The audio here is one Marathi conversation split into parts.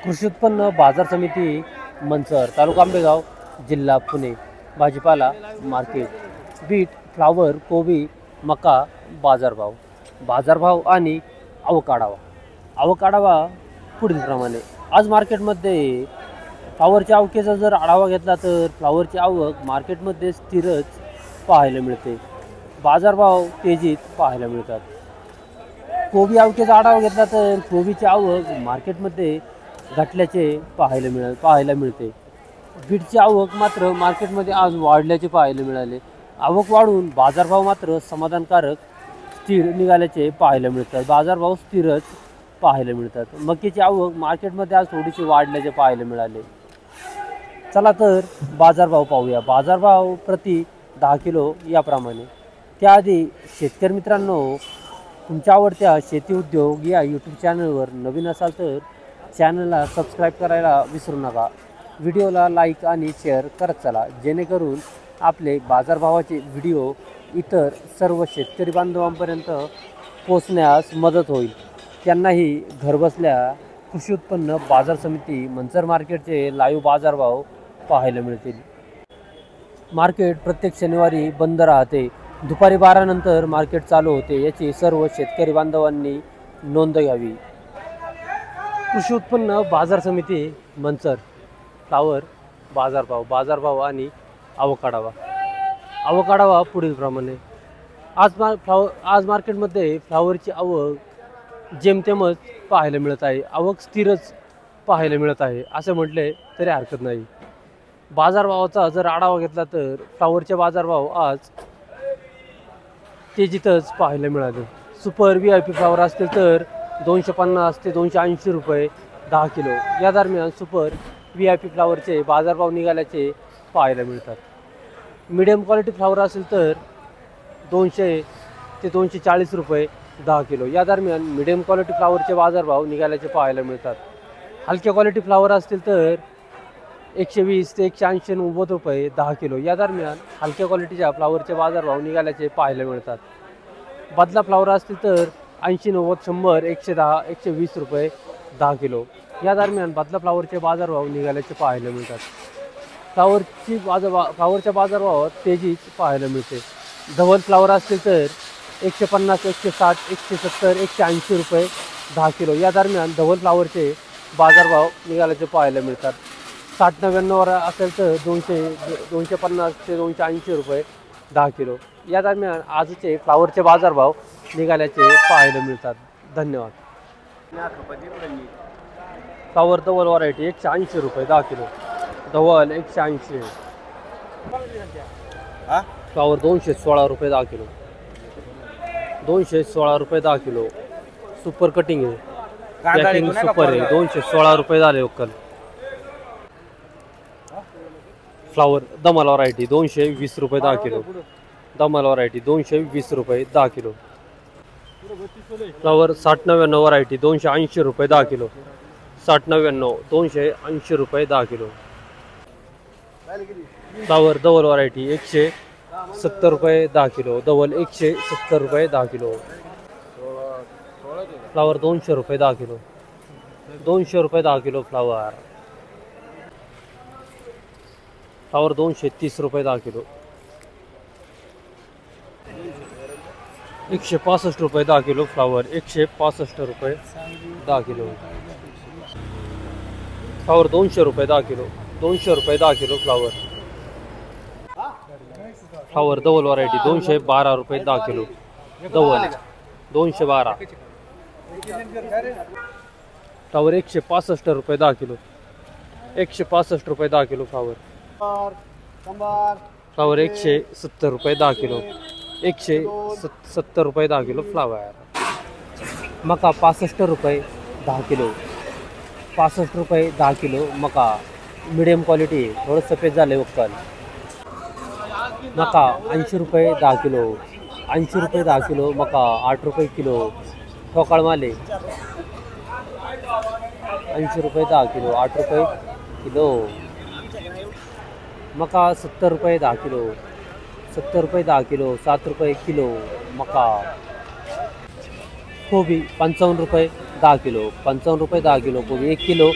कृषी उत्पन्न बाजार समिती मंचर, तालुका आंबेगाव, जिल्हा पुणे. भाजीपाला मार्केट. बीट, फ्लावर, कोबी, मका बाजारभाव आणि आवक आढावा पुढीलप्रमाणे. आज मार्केटमध्ये फ्लावरच्या आवकेचा जर आढावा घेतला तर फ्लावरची आवक मार्केटमध्ये स्थिरच पाहायला मिळते. बाजारभाव तेजीत पाहायला मिळतात. कोबी आवकेचा आढावा घेतला तर कोबीची आवक मार्केटमध्ये घटल्याचे पाहायला मिळते. बीटची आवक मात्र मार्केटमध्ये आज वाढल्याचे पाहायला मिळाले. आवक वाढून बाजारभाव मात्र समाधानकारक स्थिर निघाल्याचे पाहायला मिळतात. बाजारभाव स्थिरच पाहायला मिळतात. मक्याची आवक मार्केटमध्ये आज थोडीशी वाढल्याचे पाहायला मिळाले. चला तर बाजारभाव पाहूया. बाजारभाव प्रति 10 किलो याप्रमाणे. त्याआधी शेतकरी मित्रांनो, तुमच्या आवडत्या शेती उद्योग या यूट्यूब चॅनलवर नवीन असाल तर चॅनलला सबस्क्राईब करायला विसरू नका. व्हिडिओला लाईक आणि शेअर करत चला, जेणेकरून आपले बाजारभावाचे व्हिडिओ इतर सर्व शेतकरी बांधवांपर्यंत पोचण्यास मदत होईल. त्यांनाही घरबसल्या कृषी उत्पन्न बाजार समिती मंचर मार्केटचे लाईव्ह बाजारभाव पाहायला मिळतील. मार्केट प्रत्येक शनिवारी बंद राहते. दुपारी 12 नंतर मार्केट चालू होते. याची सर्व शेतकरी बांधवांनी नोंद घ्यावी. कृषी उत्पन्न बाजार समिती मंचर. फ्लावर बाजारभाव आणि आवक आढावा पुढीलप्रमाणे. आज मार्केटमध्ये फ्लावरची आवक जेमतेमच पाहायला मिळत आहे. आवक स्थिरच पाहायला मिळत आहे असे म्हटले तरी हरकत नाही. बाजारभावाचा जर आढावा घेतला तर फ्लावरचे बाजारभाव आज तेजीतच पाहायला मिळाले. सुपर VIP फ्लावर असतील तर 250 ते 280 रुपये 10 किलो या दरम्यान सुपर VIP फ्लावरचे बाजारभाव निघाल्याचे पाहायला मिळतात. मीडियम क्वालिटी फ्लावर असेल तर 200 ते 240 रुपये 10 किलो या दरम्यान मीडियम क्वालिटी फ्लावरचे बाजारभाव निघाल्याचे पाहायला मिळतात. हलक्या क्वालिटी फ्लावर असतील तर 120 ते 180 रुपये 10 किलो या दरम्यान हलक्या क्वालिटीच्या फ्लावरचे बाजारभाव निघाल्याचे पाहायला मिळतात. बदला फ्लावर असतील तर 80, 90, 100, 110, 120 रुपये 10 किलो या दरम्यान बदला फ्लावरचे बाजारभाव निघाल्याचे पाहायला मिळतात. फ्लावरच्या बाजारभावात तेजीच पाहायला मिळते. धवल फ्लावर असतील तर 150, 160, 170, 180 रुपये 10 किलो या दरम्यान धवल फ्लावरचे बाजारभाव निघाल्याचे पाहायला मिळतात. 60-99 असेल तर 250 ते 280 रुपये 10 किलो या दरम्यान आजचे फ्लावरचे बाजारभाव निघाल्याचे पाहायला मिळतात. धन्यवाद. फ्लावर धवल व्हरायटी 180 रुपये 10 किलो. धवल 180. फ्लावर 216 रुपये 10 किलो. 216 रुपये 10 किलो. सुपर कटिंग आहे. पॅकिंग सुपर आहे. 216 रुपये झाले वक्कल. फ्लावर दमाल व्हरायटी 220 रुपये 10 किलो. दमाल व्हरायटी 220 रुपये 10 किलो. फ्लावर 60-99 व्हरायटी 280 रुपये 10 किलो. 60-99 280 रुपये 10 किलो. फ्लावर धवल व्हरायटी 170 रुपये 10 किलो. धवल 170 रुपये 10 किलो. फ्लावर 200 रुपये 10 किलो. 200 रुपये 10 किलो फ्लावर. फ्लावर 230 रुपये 10 किलो. 165 रुपये 10 किलो फ्लावर. 165 रुपये 10 किलो. फ्लावर 200 रुपये 10 किलो. 200 रुपये 10 किलो फ्लावर. फ्लावर धवल व्हरायटी 212 रुपये 10 किलो. धवल 212. फ्लावर 165 रुपये 10 किलो. 165 रुपये 10 किलो फ्लावर. फ्लावर 170 रुपये 10 किलो. 170 रुपये 10 किलो फ्लावर. मका 65 रुपये 10 किलो. 65 रुपये 10 किलो मका. मीडियम क्वालिटी थोडं सफेद झाले वक्कल. मका 80 रुपये 10 किलो. 80 रुपये 10 किलो मका. 8 रुपये किलो. ठोकाळ माले 80 रुपये 10 किलो. 8 रुपये किलो. मका 70 रुपये 10 किलो. 70 रुपये 10 किलो. 7 रुपये किलो मका. कोबी 55 रुपये 10 किलो. 55 रुपये 10 किलो कोबी. 1 किलो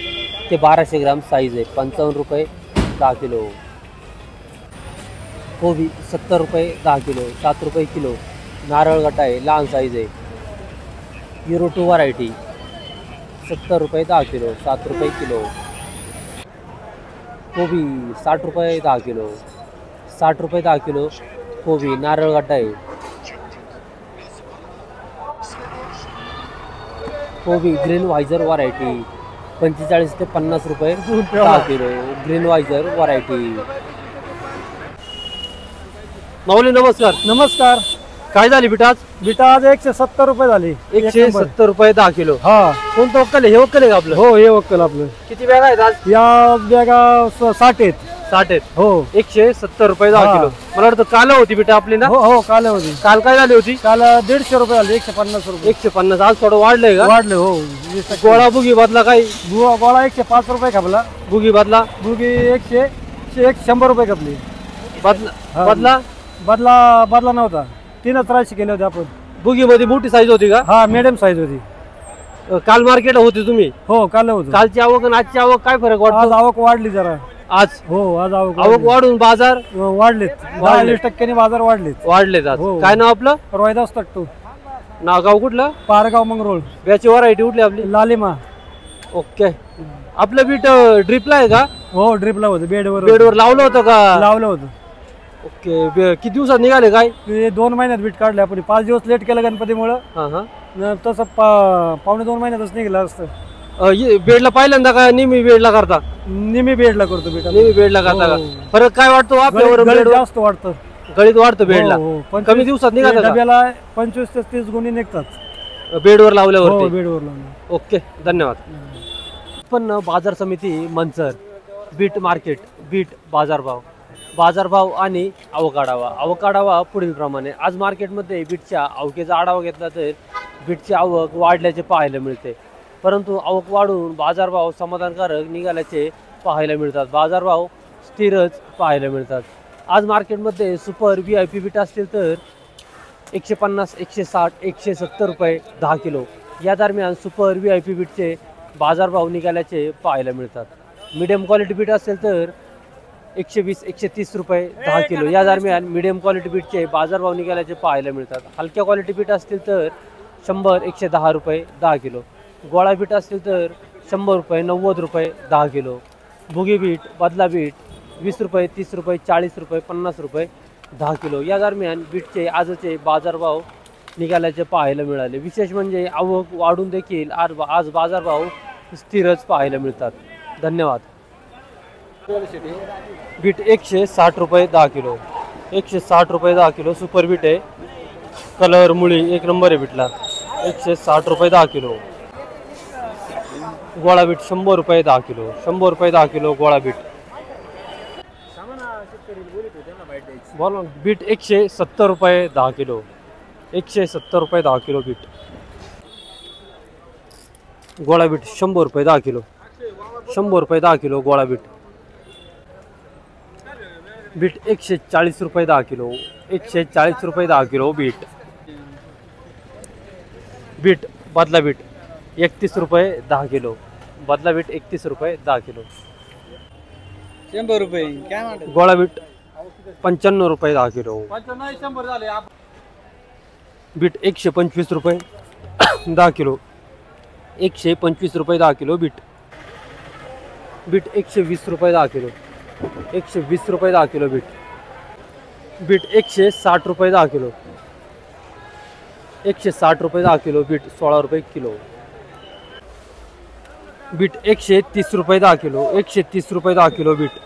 ते 1200 ग्राम साईज आहे, 55 रुपये 10 किलो. कोबी 70 रुपये 10 किलो, 7 रुपये किलो. नारळ गटा आहे, लहान साईज आहे. युरो 2 व्हरायटी 70 रुपये 10 किलो, 7 रुपये किलो. कोबी 60 रुपये 10 किलो, 60 रुपये 10 किलो कोबी. नारळ गड्डा आहे. कोबी ग्रीन व्हायझर व्हरायटी 45 ते 50 रुपये 10 किलो. ग्रीन व्हायझर व्हरायटी. माऊली नमस्कार. नमस्कार. काय झाली बीट आज? बीट आज 170 रुपये झाली. 170 रुपये 10 किलो. हा. कोणतं वक्कल आहे? हे वक्कल आहे का आपलं? हो, हे वक्कल आपलं. किती बॅग आहेत आज? या बॅगा 60 आहेत. 60 आहेत. हो. 170 रुपये 10 किलो. मला वाटतं काल होती बीट आपली ना? हो हो, काल होती. काल काय झाली होती? काल 150 रुपये झाले. 150 रुपये. 150. आज थोडं वाढलंय का? वाढले. हो. गोळा बुगी बदला काय? गोळा 105 रुपये खपला. बुगी बदला? बुगी 100 रुपये खपली. बदला बदला बदला नव्हता. 383 केले होते आपण. बुगी मध्ये मोठी साईज होती का? हा, मीडियम साईज होती. काल मार्केट होती तुम्ही? हो, काल होती. कालची आवक आणि आजची आवक काय फरक वाटतो? आज आवक वाढली जरा. आज? हो, आज आवक वाढून बाजार वाढलेत. 40% बाजार वाढलेत आज. हो. काय नाव आपलं? रोहिदास तट्टू. नाव गाव कुठलं? पारगाव मंगरोळ. याची व्हरायटी कुठली आपली? लालिमा. ओके. आपलं बीट ड्रिपला आहे का? हो, ड्रिपला होतं. बेडवर लावलं होतं का? लावलं होतं. ओके. किती दिवसात निघाले काय? 2 महिन्यात बीट काढले आपण. 5 दिवस लेट केलं गणपतीमुळं. तसं 1.5-2 महिन्यातच निघालं असतं. बेडला पहिल्यांदा का नेहमी बेडला करता? नेहमी बेडला करतो बीट. नेहमी बेडला करता का? फरक काय वाटतो आपल्यावर? गळीत जास्त वाटतं. गळीत वाढतं बेडला. कमी दिवसात निघालं का? डब्याला 25 ते 30 गुणी निघतात बेडवर लावल्यावर. बेडवर लावलं. ओके, धन्यवाद. उत्पन्न बाजार समिती मंचर. Bit market. बीट बाजारभाव आणि आवक आढावा पुढील प्रमाणे. आज मार्केटमध्ये बीटच्या आवकेचा आढावा घेतला तर बीटची आवक वाढल्याचे पाहायला मिळते, परंतु आवक वाढून बाजारभाव समाधानकारक निघाल्याचे पाहायला मिळतात. बाजारभाव स्थिरच पाहायला मिळतात. आज मार्केटमध्ये सुपर VIP बीट असतील तर 150, 160, 170 रुपये 10 किलो या दरम्यान सुपर VIP बीटचे बाजारभाव निघाल्याचे पाहायला मिळतात. मीडियम क्वालिटी बीट असेल तर 120, 130 रुपये 10 किलो या दरम्यान मीडियम क्वालिटी बीटचे बाजारभाव निघाल्याचे पाहायला मिळतात. हलक्या क्वालिटी बीट असतील तर 100, 110 रुपये 10 किलो. गोळा बीट असतील तर 100 रुपये, 90 रुपये 10 किलो. भुगी बीट, बदला बीट 20 रुपये, 30 रुपये, 40 रुपये, 50 रुपये 10 किलो या दरम्यान बीटचे आजचे बाजारभाव निघाल्याचे पाहायला मिळाले. विशेष म्हणजे आवक वाढून देखील आज बाजारभाव स्थिरच पाहायला मिळतात. धन्यवाद. बीट 160 रुपये 10 किलो. 160 रुपये 10 किलो सुपर बीट आहे. कलर मुळी एक नंबर आहे बीटला. 160 रुपये 10 किलो. गोळा बीट 100 रुपये 10 किलो. 100 रुपये 10 किलो गोळा बीट. बोला. बीट 170 रुपये 10 किलो. 170 रुपये 10 किलो बीट. गोळा बीट 100 रुपये 10 किलो. 100 रुपये 10 किलो गोळा बीट. बीट 140 रुपये 10 किलो. 140 रुपये 10 किलो बीट. बीट बदला बीट 31 रुपये 10 किलो. बदला बीट 31 रुपये 10 किलो. 100 रुपये. गोळा बीट 95 रुपये 10 किलो. बीट 125 रुपये 10 किलो. 125 रुपये 10 किलो बीट. बीट 120 रुपये 10 किलो. 120 रुपये 10 किलो बीट. बीट 160 रुपये 10 किलो. 160 रुपये 10 किलो बीट 16 रुपये किलो. बीट 130 रुपये 10 किलो. 130 रुपये 10 किलो बीट.